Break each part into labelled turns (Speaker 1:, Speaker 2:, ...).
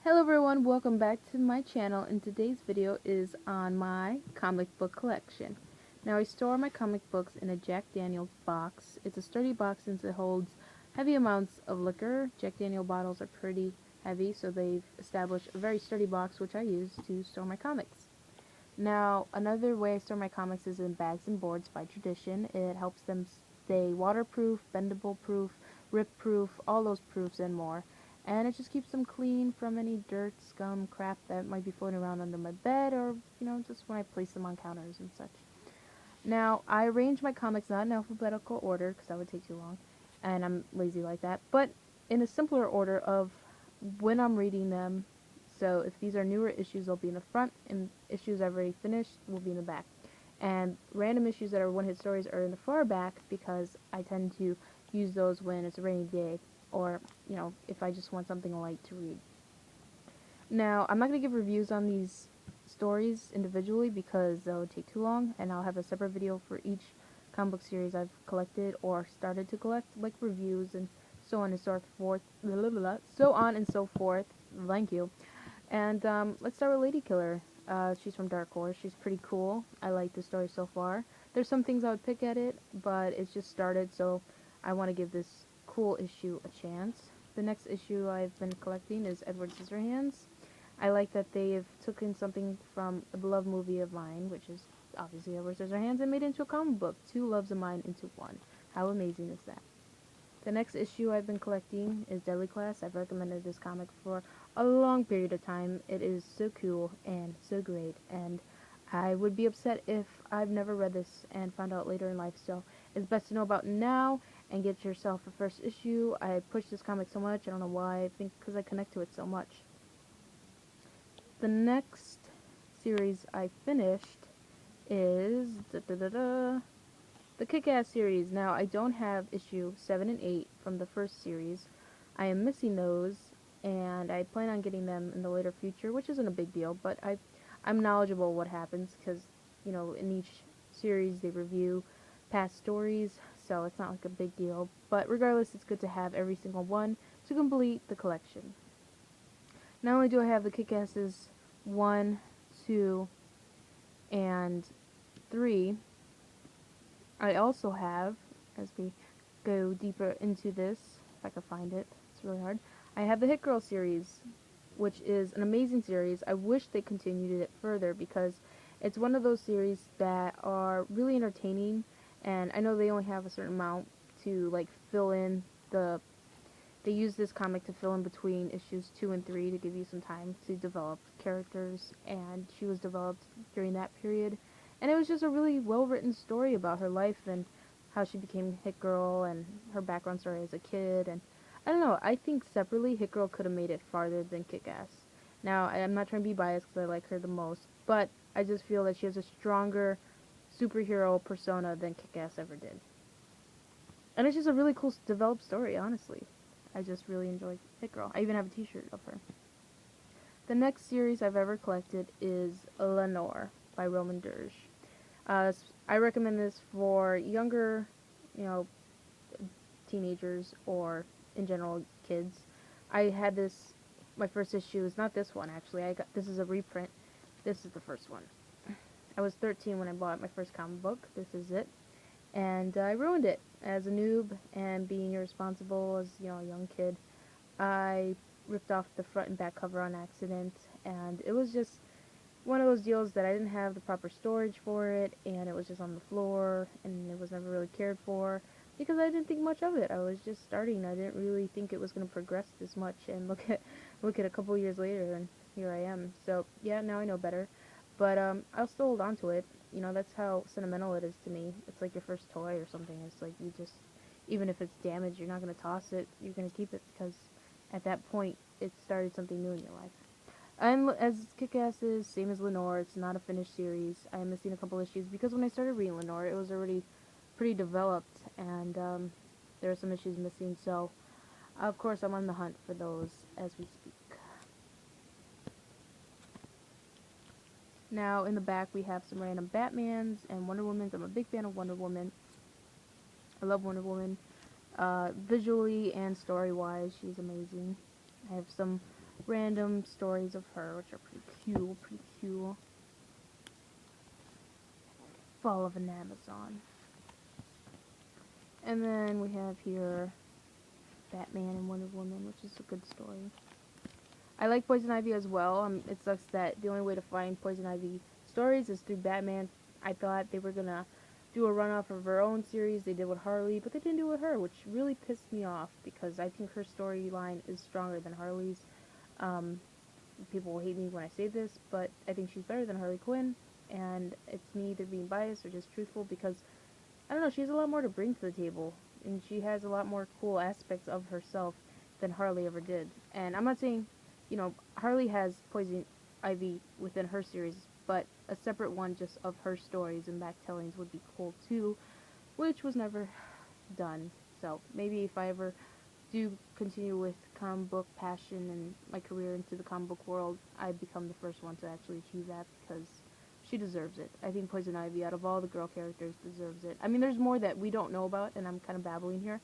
Speaker 1: Hello everyone, welcome back to my channel, and today's video is on my comic book collection. Now I store my comic books in a Jack Daniel's box. It's a sturdy box since it holds heavy amounts of liquor. Jack Daniel bottles are pretty heavy, so they've established a very sturdy box which I use to store my comics. Now another way I store my comics is in bags and boards by tradition. It helps them stay waterproof, bendable proof, rip proof, all those proofs and more. And it just keeps them clean from any dirt, scum, crap that might be floating around under my bed or, just when I place them on counters and such. Now, I arrange my comics not in alphabetical order because that would take too long, and I'm lazy like that, but in a simpler order of when I'm reading them. So if these are newer issues, they'll be in the front, and issues I've already finished will be in the back. And random issues that are one-hit stories are in the far back because I tend to use those when it's a rainy day or, if I just want something light to read. Now, I'm not going to give reviews on these stories individually because that would take too long, and I'll have a separate video for each comic book series I've collected or started to collect, like reviews and so on and so forth. Blah, blah, blah, so on and so forth. Thank you. And let's start with Lady Killer. She's from Dark Horse. She's pretty cool. I like the story so far. There's some things I would pick at it, but it's just started, so I want to give this cool issue a chance. The next issue I've been collecting is Edward Scissorhands. I like that they've taken something from a beloved movie of mine, which is obviously Edward Scissorhands, and made it into a comic book. Two loves of mine into one. How amazing is that? The next issue I've been collecting is Deadly Class. I've recommended this comic for a long period of time. It is so cool and so great, and I would be upset if I've never read this and found out later in life, so it's best to know about now and get yourself a first issue. I push this comic so much, I don't know why, I think because I connect to it so much. The next series I finished is the Kick-Ass series. Now, I don't have issue 7 and 8 from the first series. I am missing those, and I plan on getting them in the later future, which isn't a big deal, but I'm knowledgeable what happens, because, in each series they review past stories, so it's not like a big deal. But regardless, it's good to have every single one to complete the collection. Not only do I have the Kick-Asses 1, 2, and 3, I also have, as we go deeper into this, if I can find it, it's really hard, I have the Hit Girl series, which is an amazing series. I wish they continued it further because it's one of those series that are really entertaining, and I know they only have a certain amount to, like, fill in the... They use this comic to fill in between issues 2 and 3 to give you some time to develop characters, and she was developed during that period. And it was just a really well-written story about her life and how she became Hit Girl and her background story as a kid. And I don't know, I think separately Hit Girl could have made it farther than Kick-Ass. Now, I'm not trying to be biased because I like her the most, but I just feel that she has a stronger superhero persona than Kick-Ass ever did. And it's just a really cool developed story, honestly. I just really enjoy Hit Girl. I even have a t-shirt of her. The next series I've ever collected is Lenore by Roman Dirge. I recommend this for younger, you know, teenagers or in general kids. I had this, my first issue is not this one actually. This is a reprint. This is the first one. I was 13 when I bought my first comic book. This is it. And I ruined it as a noob and being irresponsible as, a young kid. I ripped off the front and back cover on accident, and it was just one of those deals that I didn't have the proper storage for it, and it was just on the floor, and it was never really cared for because I didn't think much of it. I was just starting. I didn't really think it was going to progress this much, and look at a couple years later, and here I am. So yeah, now I know better, but I'll still hold on to it. That's how sentimental it is to me. It's like your first toy or something. It's like you just, even if it's damaged, you're not going to toss it. You're going to keep it because at that point, it started something new in your life. And as Kick-Ass is, same as Lenore, it's not a finished series. I am missing a couple issues because when I started reading Lenore, it was already pretty developed, and there are some issues missing, so of course I'm on the hunt for those as we speak. Now, in the back, we have some random Batmans and Wonder Womans. I'm a big fan of Wonder Woman. I love Wonder Woman. Visually and story-wise, she's amazing. I have some random stories of her, which are pretty cute, pretty cute. Fall of an Amazon. And then we have here Batman and Wonder Woman, which is a good story. I like Poison Ivy as well. It sucks that the only way to find Poison Ivy stories is through Batman. I thought they were gonna do a runoff of her own series. They did with Harley, but they didn't do it with her, which really pissed me off because I think her storyline is stronger than Harley's. Um, People will hate me when I say this, but I think she's better than Harley Quinn, and it's me either being biased or just truthful because I don't know, she has a lot more to bring to the table, and she has a lot more cool aspects of herself than Harley ever did. And I'm not saying, Harley has Poison Ivy within her series, but a separate one just of her stories and backtellings would be cool too, which was never done. So maybe if I ever do continue with comic book passion and my career into the comic book world, I become the first one to actually achieve that because she deserves it. I think Poison Ivy, out of all the girl characters, deserves it. I mean, there's more that we don't know about, and I'm kind of babbling here,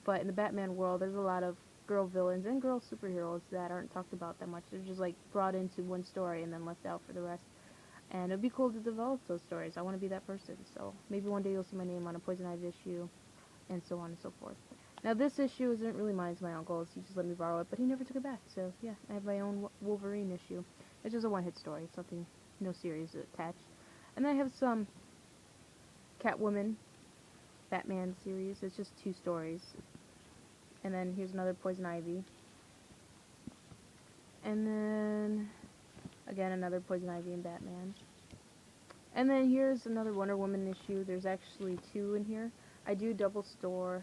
Speaker 1: but in the Batman world, there's a lot of girl villains and girl superheroes that aren't talked about that much. They're just like brought into one story and then left out for the rest. And it'd be cool to develop those stories. I want to be that person. So maybe one day you'll see my name on a Poison Ivy issue, and so on and so forth. Now this issue isn't really mine, it's my uncle's. He just let me borrow it, but he never took it back. So yeah, I have my own Wolverine issue. It's just a one-hit story. It's nothing, no series attached. And then I have some Catwoman Batman series. It's just 2 stories. And then here's another Poison Ivy. And then again another Poison Ivy and Batman. And then here's another Wonder Woman issue. There's actually 2 in here. I do double store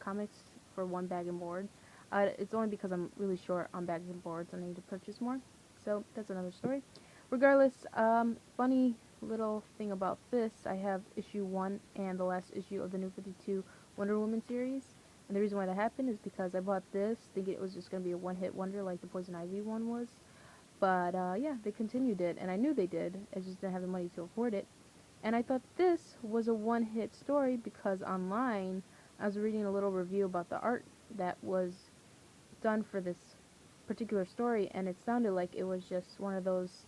Speaker 1: comics for one bag and board. It's only because I'm really short on bags and boards and I need to purchase more. So that's another story. Regardless, funny little thing about this, I have issue 1 and the last issue of the New 52 Wonder Woman series. And the reason why that happened is because I bought this thinking it was just going to be a one-hit wonder like the Poison Ivy one was. But yeah, they continued it, and I knew they did. I just didn't have the money to afford it. And I thought this was a one-hit story because online I was reading a little review about the art that was done for this particular story, and it sounded like it was just one of those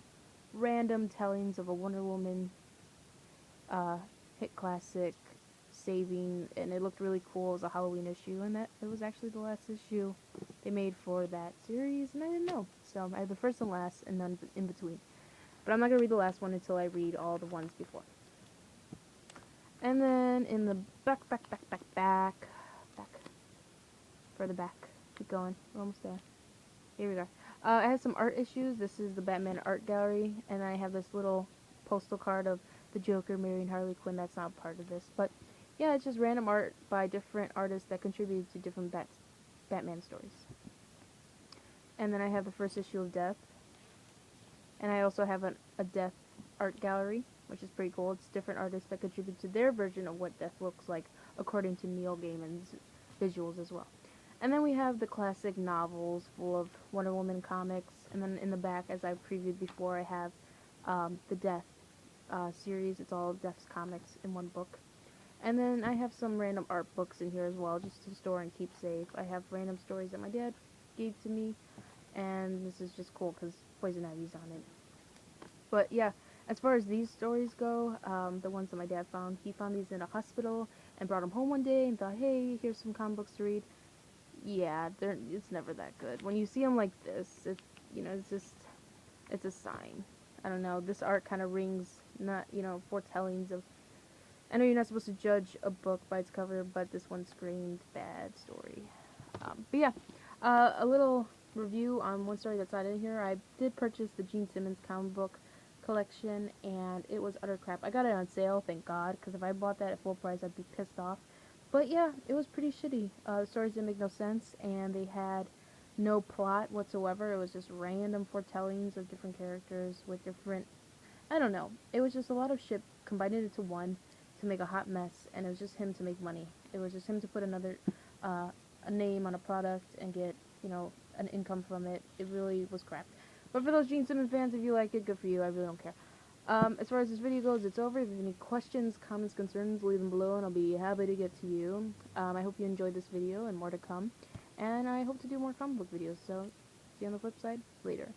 Speaker 1: random tellings of a Wonder Woman hit classic saving, and it looked really cool. It was a Halloween issue, and that it was actually the last issue they made for that series, and I didn't know. So I had the first and last, and none in between. But I'm not gonna read the last one until I read all the ones before. And then in the back, further back, keep going, we're almost there. Here we go. I have some art issues. This is the Batman art gallery, and I have this little postal card of the Joker marrying Harley Quinn. That's not part of this, but yeah, it's just random art by different artists that contribute to different Batman stories. And then I have the first issue of Death, and I also have a Death art gallery, which is pretty cool. It's different artists that contribute to their version of what Death looks like according to Neil Gaiman's visuals as well. And then we have the classic novels full of Wonder Woman comics, and then in the back, as I previewed before, I have the Death series. It's all Death's comics in one book. And then I have some random art books in here as well, just to store and keep safe. I have random stories that my dad gave to me, and this is just cool because Poison Ivy's on it. But yeah, as far as these stories go, the ones that my dad found, he found these in a hospital and brought them home one day and thought, hey, here's some comic books to read. Yeah, it's never that good. When you see them like this, it's a sign. I don't know, this art kind of rings, not, foretellings of, I know you're not supposed to judge a book by its cover, but this one screamed bad story. But yeah, a little review on one story that's not in here. I did purchase the Gene Simmons comic book collection, and it was utter crap. I got it on sale, thank God, because if I bought that at full price, I'd be pissed off. But yeah, it was pretty shitty. The stories didn't make no sense, and they had no plot whatsoever. It was just random foretellings of different characters with different, I don't know. It was just a lot of shit combined into one to make a hot mess, and it was just him to make money. It was just him to put another, a name on a product and get, an income from it. It really was crap. But for those Gene Simmons fans, if you like it, good for you. I really don't care. As far as this video goes, it's over. If you have any questions, comments, concerns, leave them below, and I'll be happy to get to you. I hope you enjoyed this video, and more to come. And I hope to do more comic book videos, so see you on the flip side. Later.